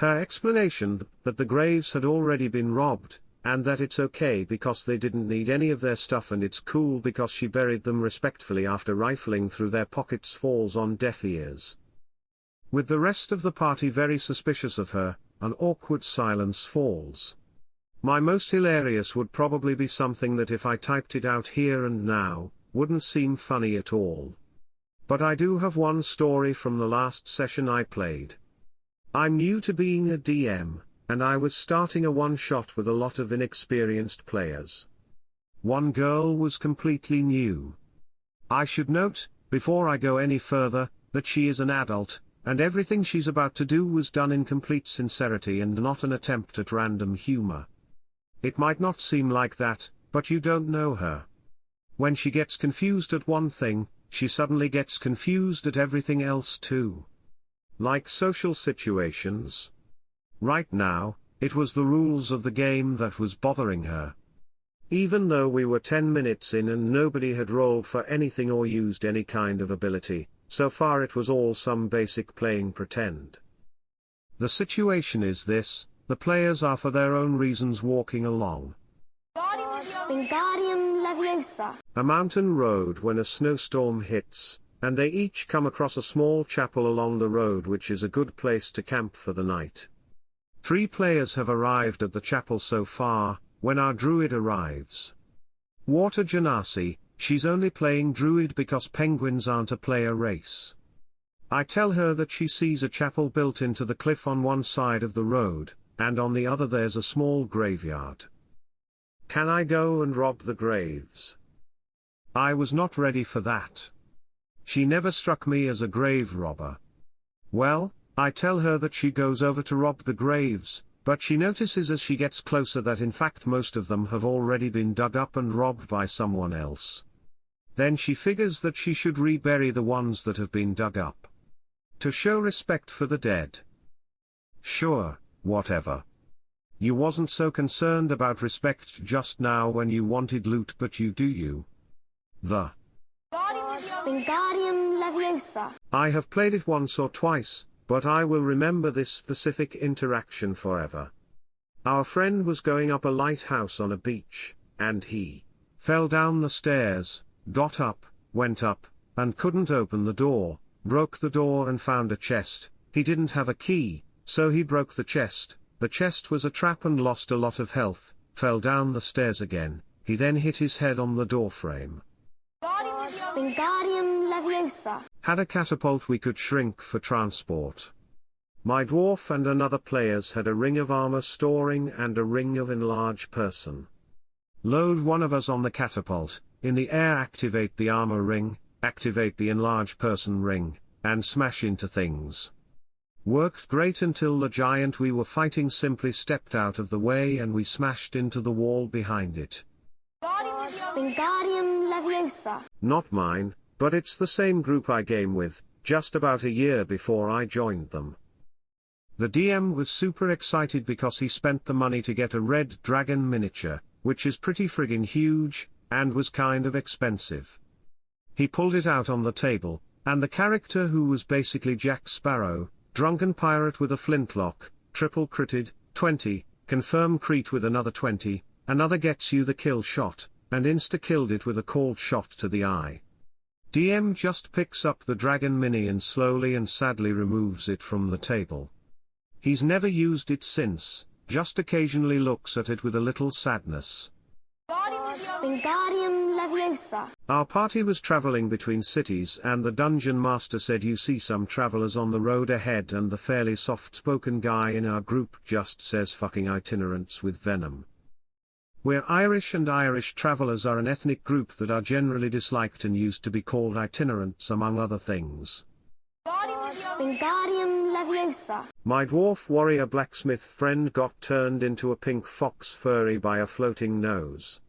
Her explanation that the graves had already been robbed, and that it's okay because they didn't need any of their stuff and it's cool because she buried them respectfully after rifling through their pockets, falls on deaf ears. With the rest of the party very suspicious of her, an awkward silence falls. My most hilarious would probably be something that, if I typed it out here and now, wouldn't seem funny at all. But I do have one story from the last session I played. I'm new to being a DM, and I was starting a one-shot with a lot of inexperienced players. One girl was completely new. I should note, before I go any further, that she is an adult, and everything she's about to do was done in complete sincerity and not an attempt at random humor. It might not seem like that, but you don't know her. When she gets confused at one thing, she suddenly gets confused at everything else too. Like social situations. Right now, it was the rules of the game that was bothering her. Even though we were 10 minutes in and nobody had rolled for anything or used any kind of ability, so far it was all some basic playing pretend. The situation is this: the players are for their own reasons walking along Wingardium Leviosa. a mountain road when a snowstorm hits, and they each come across a small chapel along the road, which is a good place to camp for the night. 3 players have arrived at the chapel so far, when our druid arrives. Water Janasi, she's only playing druid because penguins aren't a player race. I tell her that she sees a chapel built into the cliff on one side of the road, and on the other there's a small graveyard. Can I go and rob the graves? I was not ready for that. She never struck me as a grave robber. Well, I tell her that she goes over to rob the graves, but she notices as she gets closer that in fact most of them have already been dug up and robbed by someone else. Then she figures that she should rebury the ones that have been dug up. To show respect for the dead. Sure, whatever. You wasn't so concerned about respect just now when you wanted loot, but you do you. The Wingardium Leviosa. I have played it once or twice, but I will remember this specific interaction forever. Our friend was going up a lighthouse on a beach, and he fell down the stairs, got up, went up, and couldn't open the door, broke the door and found a chest. He didn't have a key, so he broke the chest. The chest was a trap and lost a lot of health, fell down the stairs again. He then hit his head on the doorframe. Wingardium Leviosa. Had a catapult we could shrink for transport. My dwarf and another players had a ring of armor storing and a ring of enlarge person. Load one of us on the catapult, in the air activate the armor ring, activate the enlarge person ring, and smash into things. Worked great until the giant we were fighting simply stepped out of the way and we smashed into the wall behind it. Wingardium Leviosa. Not mine, but it's the same group I game with, just about a year before I joined them. The DM was super excited because he spent the money to get a red dragon miniature, which is pretty friggin' huge, and was kind of expensive. He pulled it out on the table, and the character who was basically Jack Sparrow, drunken pirate with a flintlock, triple critted, 20, confirm crit with another 20, another gets you the kill shot, and insta-killed it with a called shot to the eye. DM just picks up the dragon mini and slowly and sadly removes it from the table. He's never used it since, just occasionally looks at it with a little sadness. Wingardium Leviosa. Our party was traveling between cities and the dungeon master said you see some travelers on the road ahead and the fairly soft-spoken guy in our group just says fucking itinerants with venom. We're Irish and Irish travelers are an ethnic group that are generally disliked and used to be called itinerants among other things. Wingardium Leviosa. My dwarf warrior blacksmith friend got turned into a pink fox furry by a floating nose.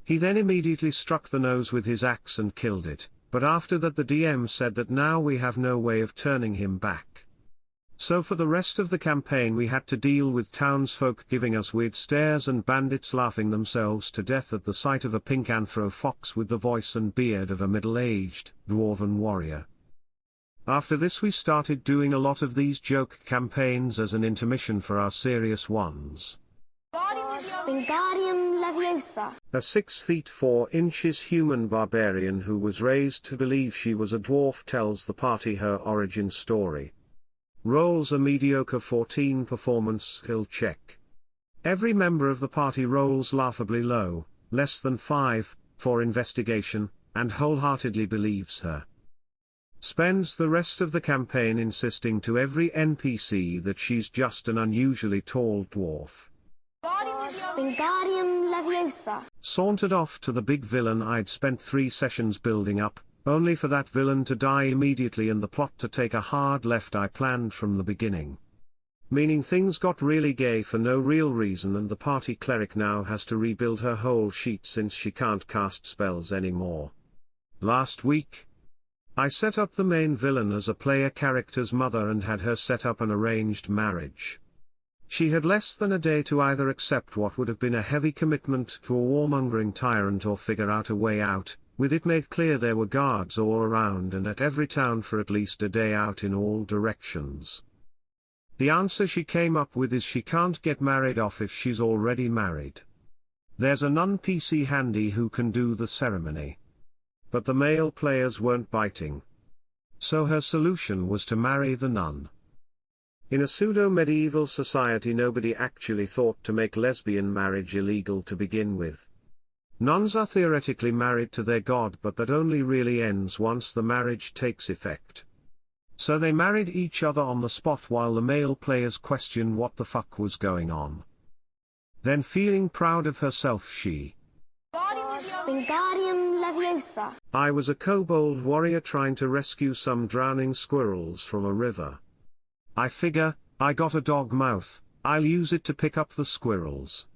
He then immediately struck the nose with his axe and killed it, but after that the DM said that now we have no way of turning him back. So for the rest of the campaign we had to deal with townsfolk giving us weird stares and bandits laughing themselves to death at the sight of a pink anthro fox with the voice and beard of a middle-aged, dwarven warrior. After this we started doing a lot of these joke campaigns as an intermission for our serious ones. Wingardium Leviosa. A 6 feet 4 inches human barbarian who was raised to believe she was a dwarf tells the party her origin story. Rolls a mediocre 14 performance skill check. Every member of the party rolls laughably low, less than 5, for investigation, and wholeheartedly believes her. Spends the rest of the campaign insisting to every NPC that she's just an unusually tall dwarf. Wingardium Leviosa. Sauntered off to the big villain I'd spent 3 sessions building up, only for that villain to die immediately and the plot to take a hard left I planned from the beginning. Meaning things got really gay for no real reason and the party cleric now has to rebuild her whole sheet since she can't cast spells anymore. Last week, I set up the main villain as a player character's mother and had her set up an arranged marriage. She had less than a day to either accept what would have been a heavy commitment to a warmongering tyrant or figure out a way out, with it made clear there were guards all around and at every town for at least a day out in all directions. The answer she came up with is she can't get married off if she's already married. There's a non-PC handy who can do the ceremony. But the male players weren't biting. So her solution was to marry the nun. In a pseudo-medieval society nobody actually thought to make lesbian marriage illegal to begin with. Nuns are theoretically married to their god but that only really ends once the marriage takes effect. So they married each other on the spot while the male players question what the fuck was going on. Then feeling proud of herself she Wingardium Leviosa. I was a kobold warrior trying to rescue some drowning squirrels from a river. I figure, I got a dog mouth, I'll use it to pick up the squirrels.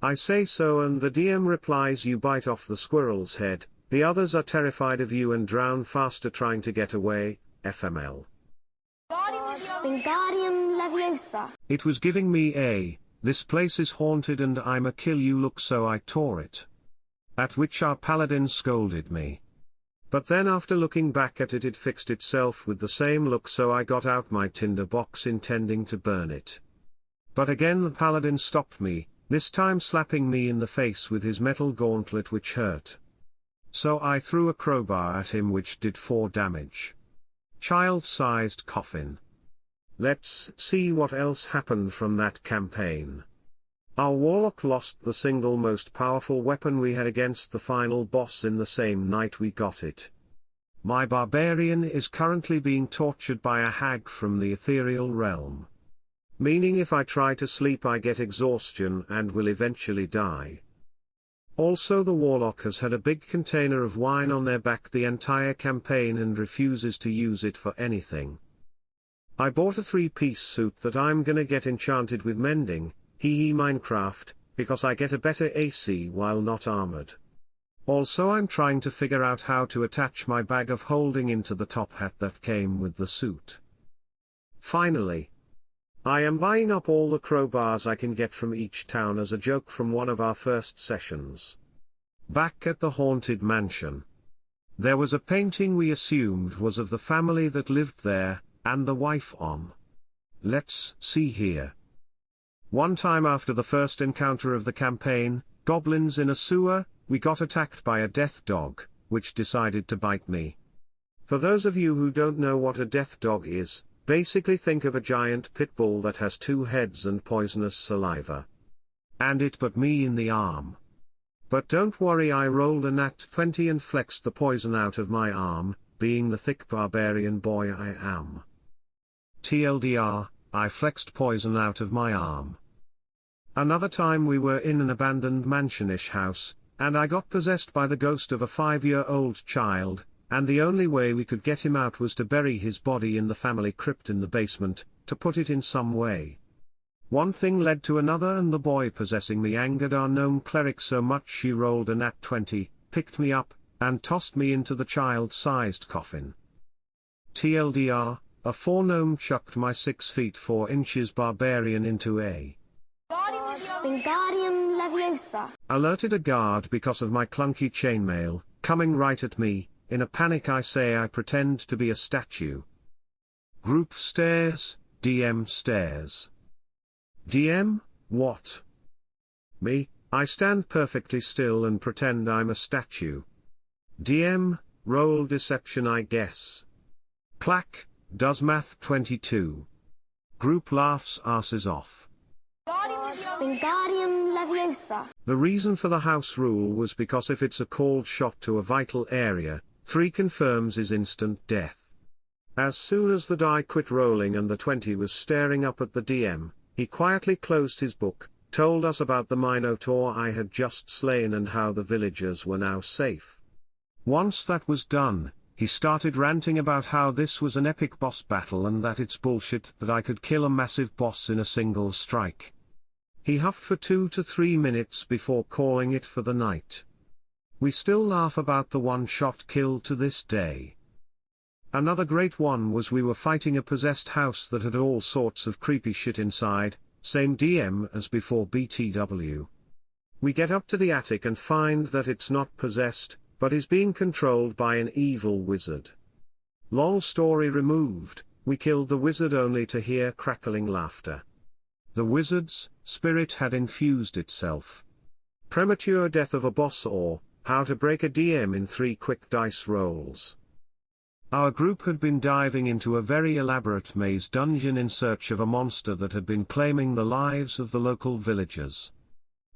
I say so and the DM replies you bite off the squirrel's head, the others are terrified of you and drown faster trying to get away, FML. Wingardium Leviosa. It was giving me a, this place is haunted and I'm a kill you look so I tore it. At which our paladin scolded me. But then after looking back at it it fixed itself with the same look so I got out my tinder box intending to burn it. But again the paladin stopped me, this time slapping me in the face with his metal gauntlet which hurt. So I threw a crowbar at him which did 4 damage. Child-sized coffin. Let's see what else happened from that campaign. Our warlock lost the single most powerful weapon we had against the final boss in the same night we got it. My barbarian is currently being tortured by a hag from the ethereal realm. Meaning if I try to sleep I get exhaustion and will eventually die. Also the warlock has had a big container of wine on their back the entire campaign and refuses to use it for anything. I bought a 3-piece suit that I'm gonna get enchanted with mending, hee Minecraft, because I get a better AC while not armored. Also I'm trying to figure out how to attach my bag of holding into the top hat that came with the suit. Finally, I am buying up all the crowbars I can get from each town as a joke from one of our first sessions. Back at the haunted mansion, there was a painting we assumed was of the family that lived there, and the wife on. Let's see here. One time after the first encounter of the campaign, goblins in a sewer, we got attacked by a death dog, which decided to bite me. For those of you who don't know what a death dog is, basically think of a giant pit bull that has 2 heads and poisonous saliva. And it bit me in the arm. But don't worry, I rolled a nat 20 and flexed the poison out of my arm, being the thick barbarian boy I am. TLDR, I flexed poison out of my arm. Another time we were in an abandoned mansionish house, and I got possessed by the ghost of a 5-year-old child, and the only way we could get him out was to bury his body in the family crypt in the basement, to put it in some way. One thing led to another, and the boy possessing me angered our gnome cleric so much she rolled a nat 20, picked me up, and tossed me into the child-sized coffin. TLDR, a 4 gnome chucked my 6 feet 4 inches barbarian into a Wingardium Leviosa. Alerted a guard because of my clunky chainmail, coming right at me. In a panic I say I pretend to be a statue. Group stares, DM stares. DM, what? Me, I stand perfectly still and pretend I'm a statue. DM, roll deception I guess. Clack, does math 22. Group laughs asses off. Wingardium Leviosa. The reason for the house rule was because if it's a called shot to a vital area, 3 confirms is instant death. As soon as the die quit rolling and the 20 was staring up at the DM, he quietly closed his book, told us about the Minotaur I had just slain and how the villagers were now safe. Once that was done, he started ranting about how this was an epic boss battle and that it's bullshit that I could kill a massive boss in a single strike. He huffed for 2 to 3 minutes before calling it for the night. We still laugh about the one-shot kill to this day. Another great one was we were fighting a possessed house that had all sorts of creepy shit inside, same DM as before BTW. We get up to the attic and find that it's not possessed, but is being controlled by an evil wizard. Long story removed, we killed the wizard only to hear crackling laughter. The wizard's spirit had infused itself. Premature death of a boss, or how to break a DM in 3 quick dice rolls. Our group had been diving into a very elaborate maze dungeon in search of a monster that had been claiming the lives of the local villagers.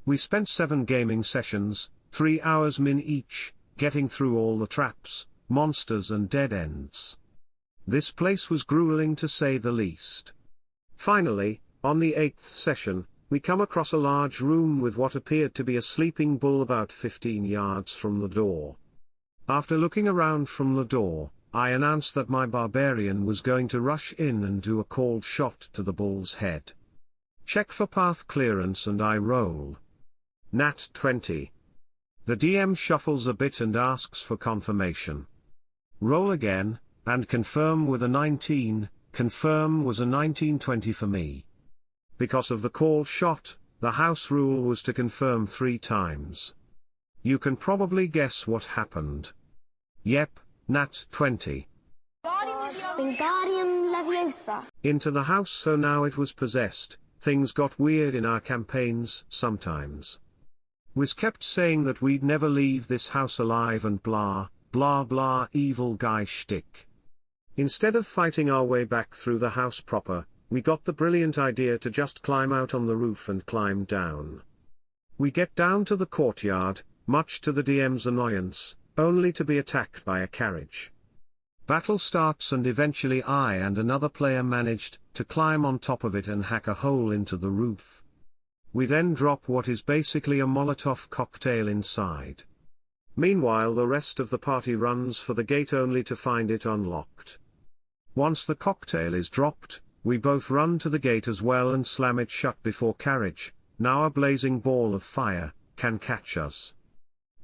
We spent 7 gaming sessions, 3 hours min each, getting through all the traps, monsters and dead ends. This place was grueling to say the least. Finally, on the 8th session, we come across a large room with what appeared to be a sleeping bull about 15 yards from the door. After looking around from the door, I announced that my barbarian was going to rush in and do a called shot to the bull's head. Check for path clearance and I roll. Nat 20. The DM shuffles a bit and asks for confirmation. Roll again, and confirm with a 19, confirm was a 1920 for me. Because of the call shot, the house rule was to confirm 3 times. You can probably guess what happened. Yep, nat 20. Wingardium Leviosa. Into the house, so now it was possessed. Things got weird in our campaigns, sometimes. Wiz kept saying that we'd never leave this house alive and blah, blah blah evil guy shtick. Instead of fighting our way back through the house proper, we got the brilliant idea to just climb out on the roof and climb down. We get down to the courtyard, much to the DM's annoyance, only to be attacked by a carriage. Battle starts and eventually I and another player managed to climb on top of it and hack a hole into the roof. We then drop what is basically a Molotov cocktail inside. Meanwhile the rest of the party runs for the gate only to find it unlocked. Once the cocktail is dropped, we both run to the gate as well and slam it shut before carriage, now a blazing ball of fire, can catch us.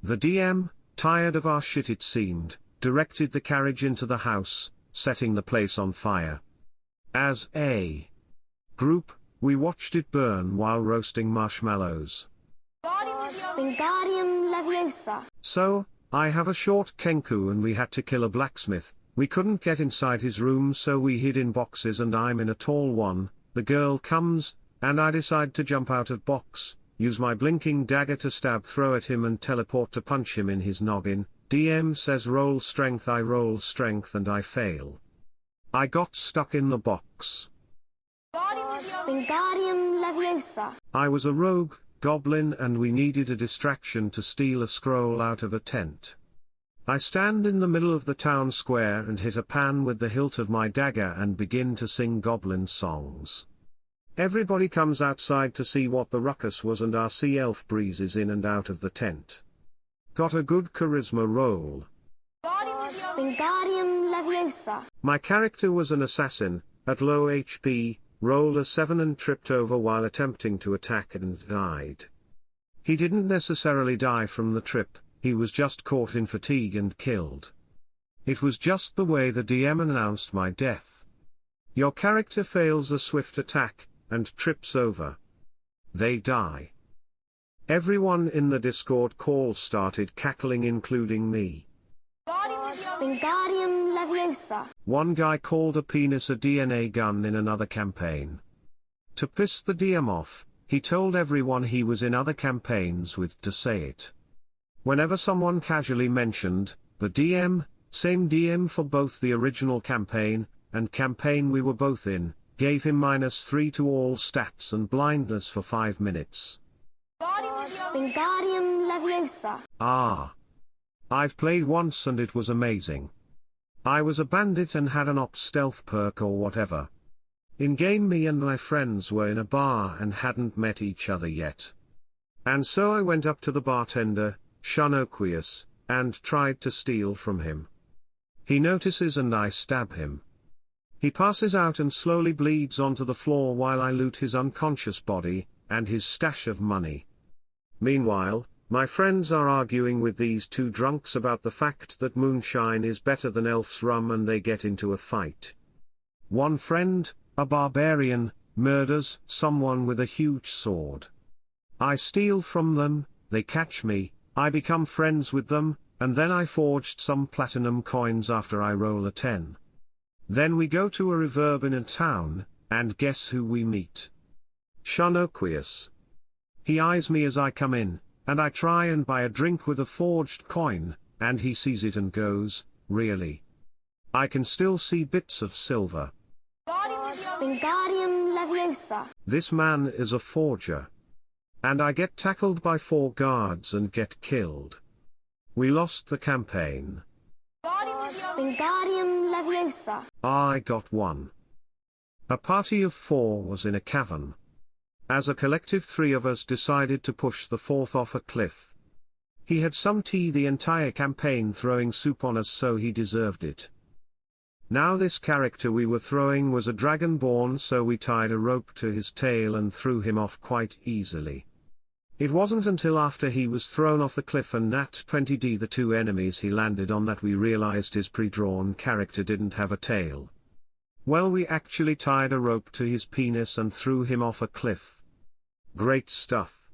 The DM, tired of our shit it seemed, directed the carriage into the house, setting the place on fire. As a group, we watched it burn while roasting marshmallows. Wingardium Leviosa. So, I have a short Kenku and we had to kill a blacksmith. We couldn't get inside his room so we hid in boxes and I'm in a tall one. The girl comes, and I decide to jump out of box, use my blinking dagger to stab throw at him and teleport to punch him in his noggin. DM says roll strength, I roll strength and I fail. I got stuck in the box. Wingardium Leviosa. I was a rogue goblin and we needed a distraction to steal a scroll out of a tent. I stand in the middle of the town square and hit a pan with the hilt of my dagger and begin to sing goblin songs. Everybody comes outside to see what the ruckus was and our sea elf breezes in and out of the tent. Got a good charisma roll. Wingardium Leviosa. My character was an assassin, at low HP, rolled a 7 and tripped over while attempting to attack and died. He didn't necessarily die from the trip, he was just caught in fatigue and killed. It was just the way the DM announced my death. Your character fails a swift attack, and trips over. They die. Everyone in the Discord call started cackling including me. Wingardium Leviosa. One guy called a penis a DNA gun in another campaign. To piss the DM off, he told everyone he was in other campaigns with to say it. Whenever someone casually mentioned the DM, same DM for both the original campaign and campaign we were both in, gave him -3 to all stats and blindness for 5 minutes. Wingardium Leviosa. Ah. I've played once and it was amazing. I was a bandit and had an ops stealth perk or whatever. In-game me and my friends were in a bar and hadn't met each other yet. And so I went up to the bartender, Shanoquius, and tried to steal from him. He notices and I stab him. He passes out and slowly bleeds onto the floor while I loot his unconscious body, and his stash of money. Meanwhile, my friends are arguing with these two drunks about the fact that moonshine is better than elf's rum and they get into a fight. One friend, a barbarian, murders someone with a huge sword. I steal from them, they catch me, I become friends with them, and then I forged some platinum coins after I roll a 10. Then we go to a reverb in a town, and guess who we meet? Shanoquius. He eyes me as I come in, and I try and buy a drink with a forged coin, and he sees it and goes, really? I can still see bits of silver. Wingardium Leviosa. This man is a forger. And I get tackled by 4 guards and get killed. We lost the campaign. Wingardium Leviosa. I got 1. A party of 4 was in a cavern. As a collective 3 of us decided to push the 4th off a cliff. He had some tea the entire campaign throwing soup on us so he deserved it. Now this character we were throwing was a dragonborn so we tied a rope to his tail and threw him off quite easily. It wasn't until after he was thrown off the cliff and nat 20d the 2 enemies he landed on that we realized his pre-drawn character didn't have a tail. Well, we actually tied a rope to his penis and threw him off a cliff. Great stuff.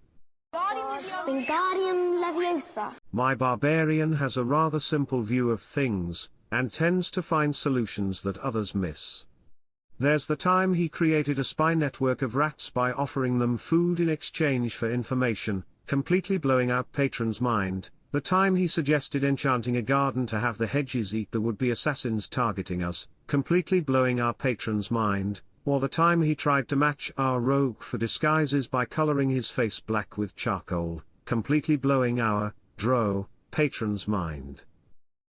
Wingardium Leviosa. My barbarian has a rather simple view of things, and tends to find solutions that others miss. There's the time he created a spy network of rats by offering them food in exchange for information, completely blowing out patrons' mind, the time he suggested enchanting a garden to have the hedges eat the would-be assassins targeting us, completely blowing our patrons' mind, or the time he tried to match our rogue for disguises by coloring his face black with charcoal, completely blowing our patrons' mind.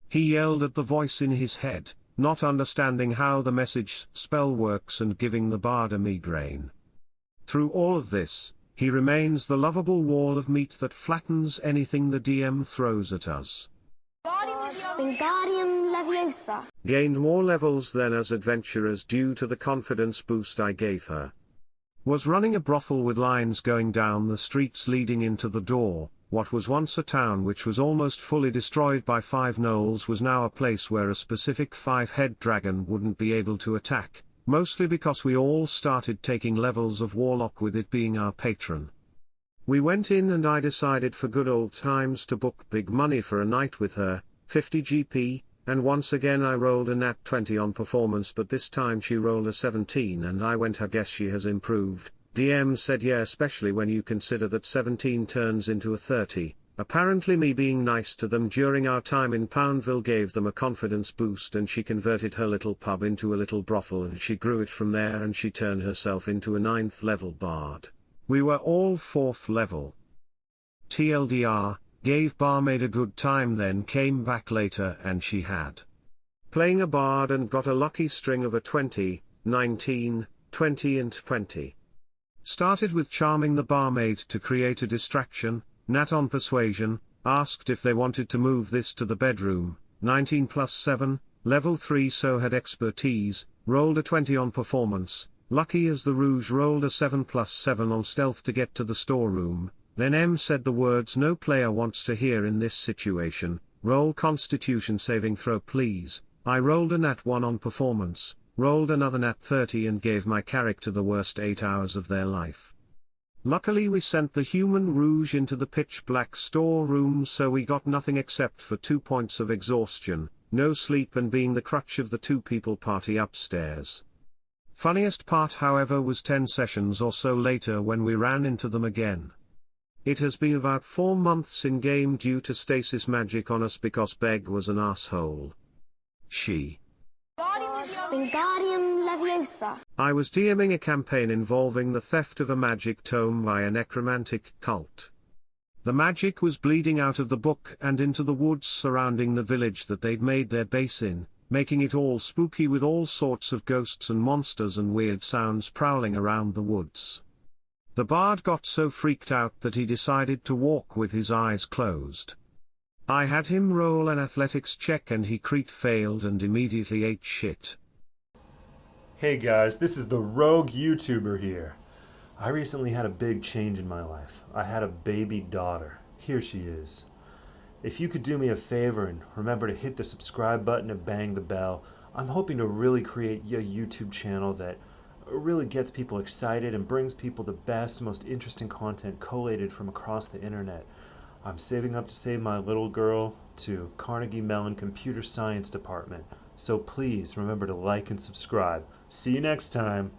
He yelled at the voice in his head, not understanding how the message spell works and giving the bard a migraine. Through all of this, he remains the lovable wall of meat that flattens anything the DM throws at us. Wingardium Leviosa. Gained more levels than as adventurers due to the confidence boost I gave her. Was running a brothel with lines going down the streets leading into the door, what was once a town which was almost fully destroyed by 5 gnolls was now a place where a specific 5-head dragon wouldn't be able to attack, mostly because we all started taking levels of warlock with it being our patron. We went in and I decided for good old times to book big money for a night with her, 50 GP, and once again I rolled a nat 20 on performance, but this time she rolled a 17 and I went, I guess she has improved. DM said yeah, especially when you consider that 17 turns into a 30. Apparently me being nice to them during our time in Poundville gave them a confidence boost and she converted her little pub into a little brothel and she grew it from there and she turned herself into a 9th level bard. We were all 4th level. TLDR, gave barmaid a good time, then came back later and she had playing a bard and got a lucky string of a 20, 19, 20 and 20. Started with charming the barmaid to create a distraction, nat on persuasion, asked if they wanted to move this to the bedroom, 19 plus 7, level 3 so had expertise, rolled a 20 on performance, lucky as the rouge rolled a 7 plus 7 on stealth to get to the storeroom. Then M said the words no player wants to hear in this situation, roll constitution saving throw please. I rolled a nat 1 on performance, rolled another nat 30 and gave my character the worst 8 hours of their life. Luckily we sent the human rouge into the pitch black storeroom so we got nothing except for 2 points of exhaustion, no sleep and being the crutch of the 2-people party upstairs. Funniest part however was 10 sessions or so later when we ran into them again. It has been about 4 months in game due to stasis magic on us because Beg was an asshole. She. Wingardium Leviosa. I was DMing a campaign involving the theft of a magic tome by a necromantic cult. The magic was bleeding out of the book and into the woods surrounding the village that they'd made their base in, making it all spooky with all sorts of ghosts and monsters and weird sounds prowling around the woods. The bard got so freaked out that he decided to walk with his eyes closed. I had him roll an athletics check and he crit failed and immediately ate shit. Hey guys, this is the Rogue YouTuber here. I recently had a big change in my life. I had a baby daughter. Here she is. If you could do me a favor and remember to hit the subscribe button and bang the bell, I'm hoping to really create a YouTube channel that really gets people excited and brings people the best, most interesting content collated from across the internet. I'm saving up to save my little girl to Carnegie Mellon Computer Science Department. So please remember to like and subscribe. See you next time.